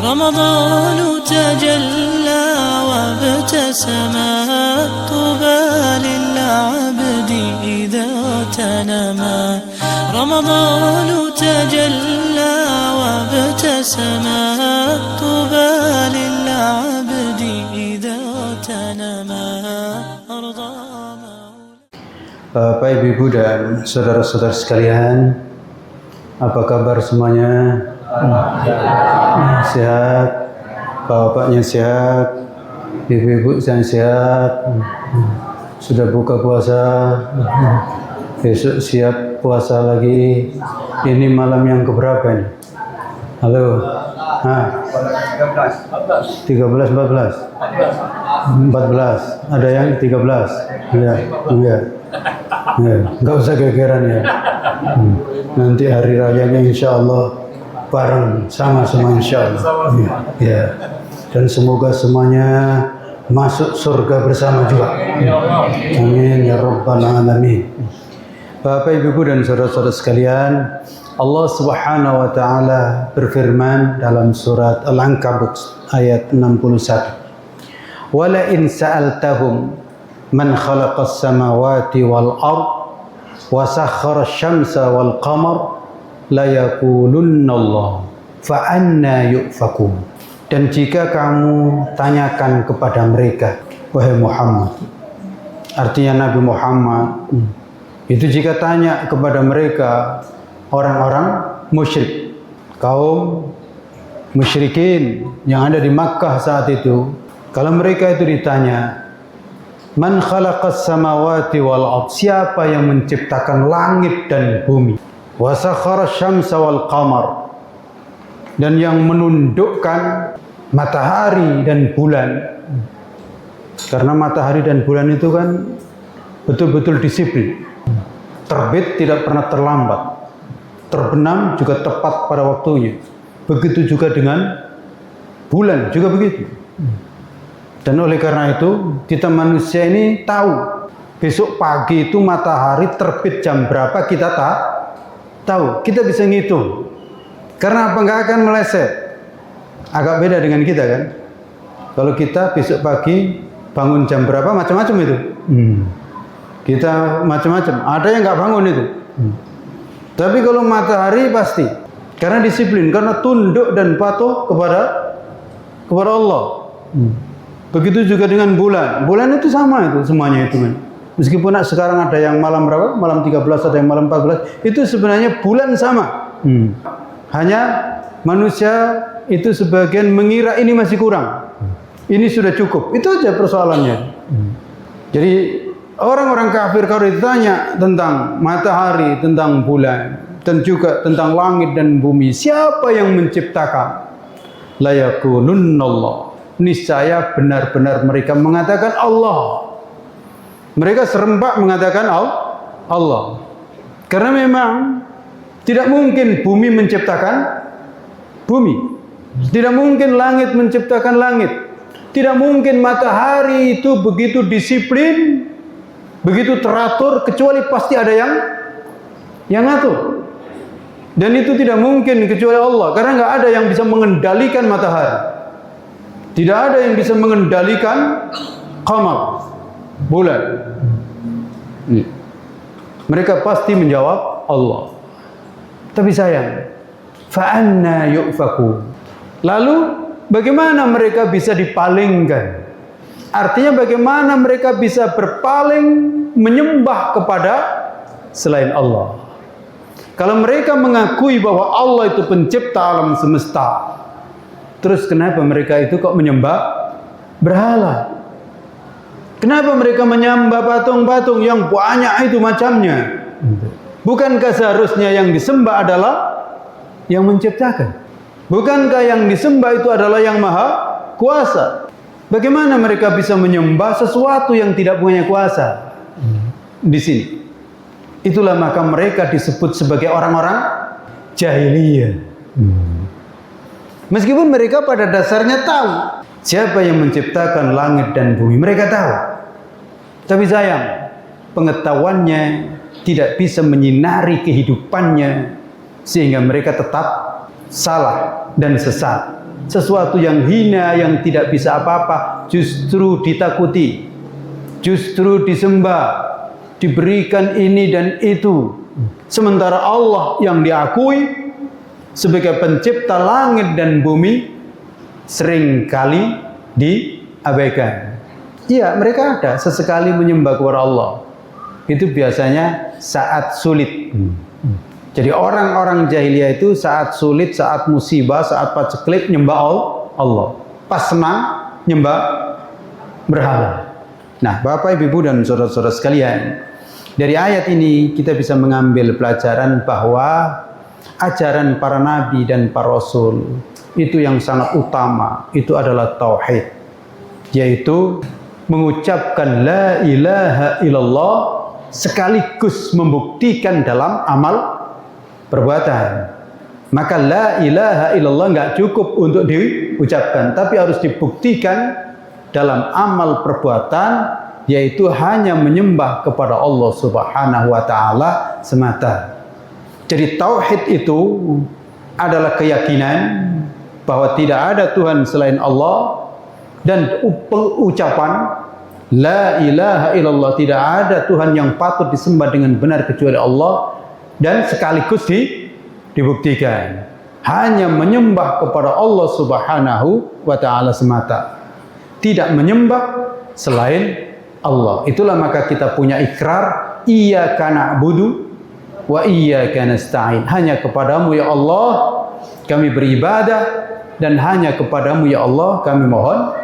رمضان تجلى وابتسم طوبى للعبد إذا تنما رمضان تجلى وابتسم طوبى للعبد إذا تنما أرضى Bapak, Ibu, dan saudara-saudara sekalian, apa kabar semuanya? Sehat, bapaknya sehat, ibu-ibu sehat, sudah buka puasa, besok siap puasa lagi. Ini malam yang keberapa nih? Halo? 13, 14? 14, ada yang 13? Iya. Ya, nggak usah gegeran ya. Nanti hari rayanya insya Allah bareng sama insya Allah. Ya. Dan semoga semuanya masuk surga bersama juga. Amin ya rabbal alamin. Bapak, Ibu, dan saudara-saudara sekalian, Allah Subhanahu wa taala berfirman dalam surat Al-Ankabut ayat 61. Wala in sa'altahum man khalaqas samawati wal ard wa sakhkhara asy-syamsa wal qamar la yaqulunna Allah fa anna yufakun. Dan jika kamu tanyakan kepada mereka, wahai Muhammad, artinya Nabi Muhammad, itu jika tanya kepada mereka orang-orang musyrik, kaum musyrikin yang ada di Makkah saat itu, kalau mereka itu ditanya, man khalaqas samawati wal ard, siapa yang menciptakan langit dan bumi, wa sakhkhara syamsa wal qamar, dan yang menundukkan matahari dan bulan. Karena matahari dan bulan itu kan betul-betul disiplin. Terbit tidak pernah terlambat, terbenam juga tepat pada waktunya. Begitu juga dengan bulan, juga begitu. Dan oleh karena itu, kita manusia ini tahu besok pagi itu matahari terbit jam berapa, kita tahu. Kita bisa ngitung. Karena apa? Nggak akan meleset. Agak beda dengan kita kan. Kalau kita besok pagi bangun jam berapa, macam-macam itu. Kita macam-macam. Ada yang nggak bangun itu. Tapi kalau matahari pasti. Karena disiplin, karena tunduk dan patuh kepada Allah. Begitu juga dengan bulan. Bulan itu sama itu semuanya itu kan. Meskipun sekarang ada yang malam berapa? Malam 13, ada yang malam 14. Itu sebenarnya bulan sama. Hanya manusia itu sebagian mengira ini masih kurang. Ini sudah cukup. Itu aja persoalannya. Jadi orang-orang kafir kalau ditanya tentang matahari, tentang bulan, dan juga tentang langit dan bumi, siapa yang menciptakan? La yaqulunallah. Niscaya benar-benar mereka mengatakan Allah. Mereka serempak mengatakan Allah. Karena memang tidak mungkin bumi menciptakan bumi. Tidak mungkin langit menciptakan langit. Tidak mungkin matahari itu begitu disiplin, begitu teratur, kecuali pasti ada yang ngatur. Dan itu tidak mungkin kecuali Allah. Karena nggak ada yang bisa mengendalikan matahari. Tidak ada yang bisa mengendalikan qamar, bulan. Mereka pasti menjawab Allah. Tapi sayang, fa anna yufaku. Lalu bagaimana mereka bisa dipalingkan? Artinya bagaimana mereka bisa berpaling menyembah kepada selain Allah? Kalau mereka mengakui bahwa Allah itu pencipta alam semesta, terus kenapa mereka itu kok menyembah berhala? Kenapa mereka menyembah patung-patung yang banyak itu macamnya? Bukankah seharusnya yang disembah adalah yang menciptakan? Bukankah yang disembah itu adalah yang maha kuasa? Bagaimana mereka bisa menyembah sesuatu yang tidak punya kuasa? Di sini. Itulah maka mereka disebut sebagai orang-orang jahiliyah. Meskipun mereka pada dasarnya tahu siapa yang menciptakan langit dan bumi, mereka tahu. Tapi sayang, pengetahuannya tidak bisa menyinari kehidupannya, sehingga mereka tetap salah dan sesat. sesuatu yang hina, yang tidak bisa apa-apa, justru ditakuti, justru disembah, diberikan ini dan itu. Sementara Allah yang diakui sebagai pencipta langit dan bumi seringkali diabaikan. Iya, mereka ada sesekali menyembah kepada Allah. Itu biasanya saat sulit. Jadi orang-orang jahiliyah itu saat sulit, saat musibah, saat paceklik nyembah Allah. Pas senang nyembah berhala. Nah, Bapak, Ibu, dan saudara-saudara sekalian, dari ayat ini kita bisa mengambil pelajaran bahwa ajaran para nabi dan para rasul itu yang sangat utama, itu adalah tauhid, yaitu mengucapkan la ilaha illallah sekaligus membuktikan dalam amal perbuatan. Maka la ilaha illallah nggak cukup untuk diucapkan, tapi harus dibuktikan dalam amal perbuatan, yaitu hanya menyembah kepada Allah Subhanahu wa taala semata. Jadi tauhid itu adalah keyakinan bahwa tidak ada Tuhan selain Allah, dan ucapan la ilaha illallah, tidak ada Tuhan yang patut disembah dengan benar kecuali Allah, dan sekaligus dibuktikan hanya menyembah kepada Allah Subhanahu wa taala semata, tidak menyembah selain Allah. Itulah maka kita punya ikrar iyyaka na'budu wa iyyaka nasta'in. Hanya kepadamu ya Allah kami beribadah, dan hanya kepadamu ya Allah kami mohon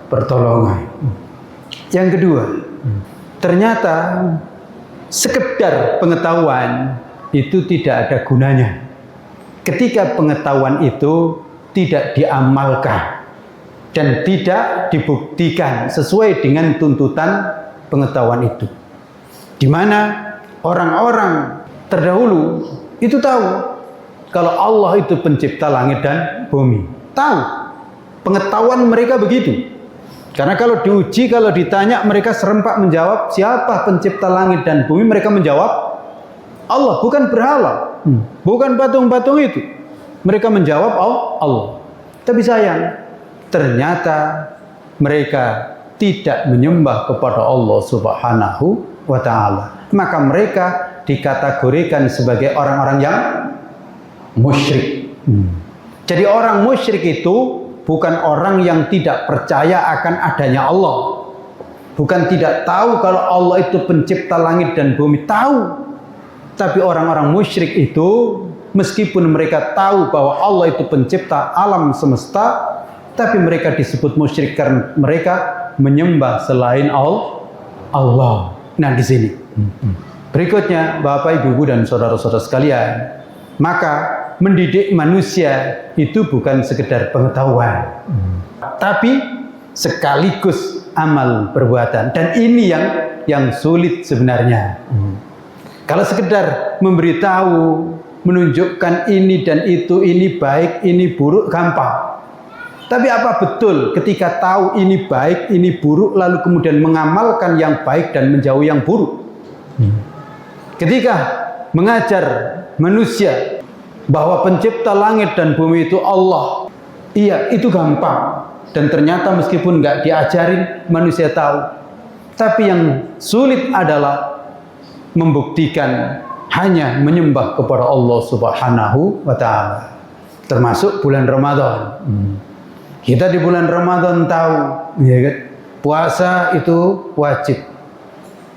pertolongan. Yang kedua, ternyata sekedar pengetahuan itu tidak ada gunanya ketika pengetahuan itu tidak diamalkan dan tidak dibuktikan sesuai dengan tuntutan pengetahuan itu. Di mana orang-orang terdahulu itu tahu kalau Allah itu pencipta langit dan bumi. Tahu, pengetahuan mereka begitu. Karena kalau diuji, kalau ditanya, mereka serempak menjawab siapa pencipta langit dan bumi. Mereka menjawab Allah, bukan berhala, bukan patung-patung itu. Mereka menjawab Allah. Tapi sayang, ternyata mereka tidak menyembah kepada Allah Subhanahu wa taala. Maka mereka dikategorikan sebagai orang-orang yang musyrik. Jadi orang musyrik itu bukan orang yang tidak percaya akan adanya Allah, bukan tidak tahu kalau Allah itu pencipta langit dan bumi, tahu. Tapi orang-orang musyrik itu meskipun mereka tahu bahwa Allah itu pencipta alam semesta, tapi mereka disebut musyrik karena mereka menyembah selain Allah. Nah, di sini berikutnya, Bapak, Ibu, dan saudara-saudara sekalian, maka mendidik manusia itu bukan sekedar pengetahuan, tapi sekaligus amal perbuatan. Dan ini yang sulit sebenarnya. Kalau sekedar memberitahu, menunjukkan ini dan itu, ini baik, ini buruk, gampang. Tapi apa betul ketika tahu ini baik, ini buruk, lalu kemudian mengamalkan yang baik dan menjauhi yang buruk? Ketika mengajar manusia bahwa pencipta langit dan bumi itu Allah, iya, itu gampang. Dan ternyata meskipun nggak diajarin, manusia tahu. Tapi yang sulit adalah membuktikan hanya menyembah kepada Allah Subhanahu wa taala. Termasuk bulan Ramadan. Kita di bulan Ramadan tahu, ya kan? Puasa itu wajib.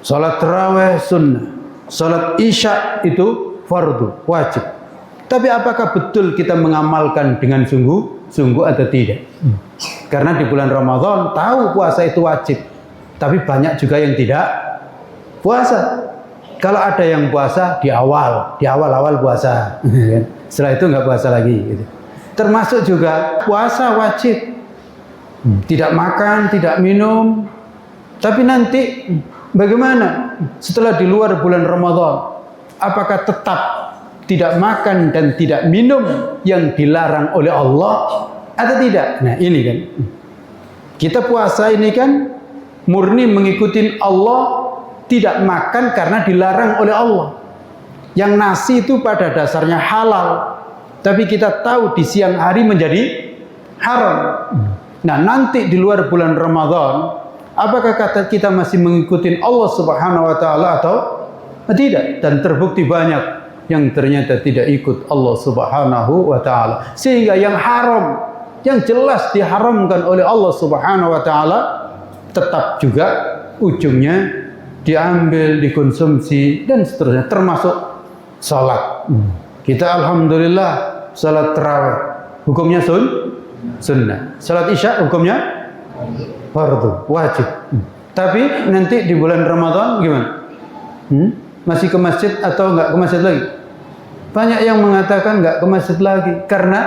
Salat tarawih sunnah. Salat isya itu fardu, wajib. Tapi apakah betul kita mengamalkan dengan sungguh-sungguh atau tidak? Karena di bulan Ramadan tahu puasa itu wajib, tapi banyak juga yang tidak puasa. Kalau ada yang puasa di awal puasa, setelah itu nggak puasa lagi. Gitu. Termasuk juga puasa wajib, tidak makan, tidak minum. Tapi nanti bagaimana setelah di luar bulan Ramadan? Apakah tetap tidak makan dan tidak minum yang dilarang oleh Allah atau tidak? Nah, ini kan kita puasa ini kan murni mengikuti Allah, tidak makan karena dilarang oleh Allah. Yang nasi itu pada dasarnya halal, tapi kita tahu di siang hari menjadi haram. Nah, nanti di luar bulan Ramadan, apakah kata kita masih mengikuti Allah Subhanahu wa taala atau tidak? Dan terbukti banyak yang ternyata tidak ikut Allah Subhanahu wa taala. Sehingga yang haram, yang jelas diharamkan oleh Allah Subhanahu wa taala, tetap juga ujungnya diambil, dikonsumsi dan seterusnya, termasuk salat. Kita alhamdulillah salat tarawih hukumnya sunnah. Salat isya hukumnya fardu, wajib. Tapi nanti di bulan Ramadan gimana? Masih ke masjid atau enggak ke masjid lagi? Banyak yang mengatakan enggak ke masjid lagi karena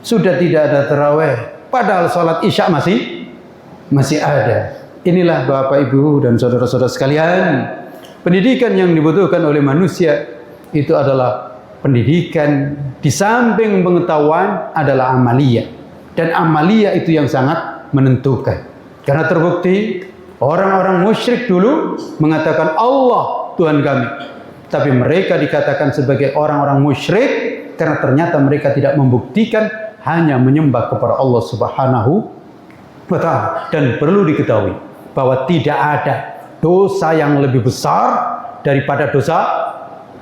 sudah tidak ada tarawih. Padahal salat isya masih ada. Inilah Bapak Ibu dan saudara-saudara sekalian, pendidikan yang dibutuhkan oleh manusia itu adalah pendidikan di samping pengetahuan adalah amaliyah. Dan amaliyah itu yang sangat menentukan. Karena terbukti orang-orang musyrik dulu mengatakan Allah Tuhan kami. Tapi mereka dikatakan sebagai orang-orang musyrik karena ternyata mereka tidak membuktikan, hanya menyembah kepada Allah Subhanahu wa taala. Dan perlu diketahui bahwa tidak ada dosa yang lebih besar daripada dosa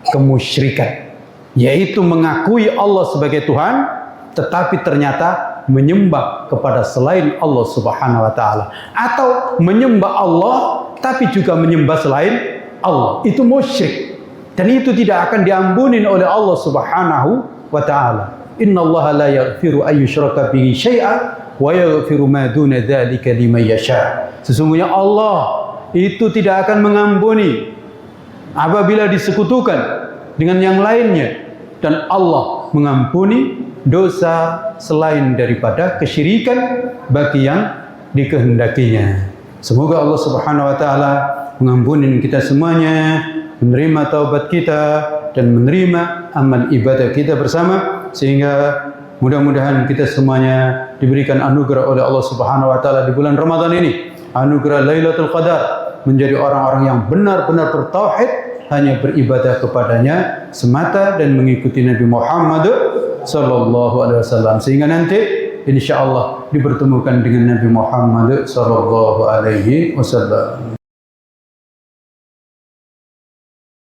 kemusyrikan, yaitu mengakui Allah sebagai Tuhan tetapi ternyata menyembah kepada selain Allah Subhanahu wa taala, atau menyembah Allah tapi juga menyembah selain Allah. Itu musyrik dan itu tidak akan diampuni oleh Allah Subhanahu wa taala. Innallaha la yaghfiru an yushraka bihi syai'an wa yaghfiru ma duna dzalika liman yasha. Sesungguhnya Allah itu tidak akan mengampuni apabila disekutukan dengan yang lainnya, dan Allah mengampuni dosa selain daripada kesyirikan bagi yang dikehendakinya. Semoga Allah Subhanahu wa taala mengampuni kita semuanya, menerima taubat kita dan menerima amal ibadah kita bersama, sehingga mudah-mudahan kita semuanya diberikan anugerah oleh Allah Subhanahu wa taala di bulan Ramadan ini, anugerah Lailatul Qadar, menjadi orang-orang yang benar-benar bertauhid, hanya beribadah kepadanya semata dan mengikuti Nabi Muhammad sallallahu alaihi wasallam, sehingga nanti insyaallah dipertemukan dengan Nabi Muhammad sallallahu alaihi wasallam.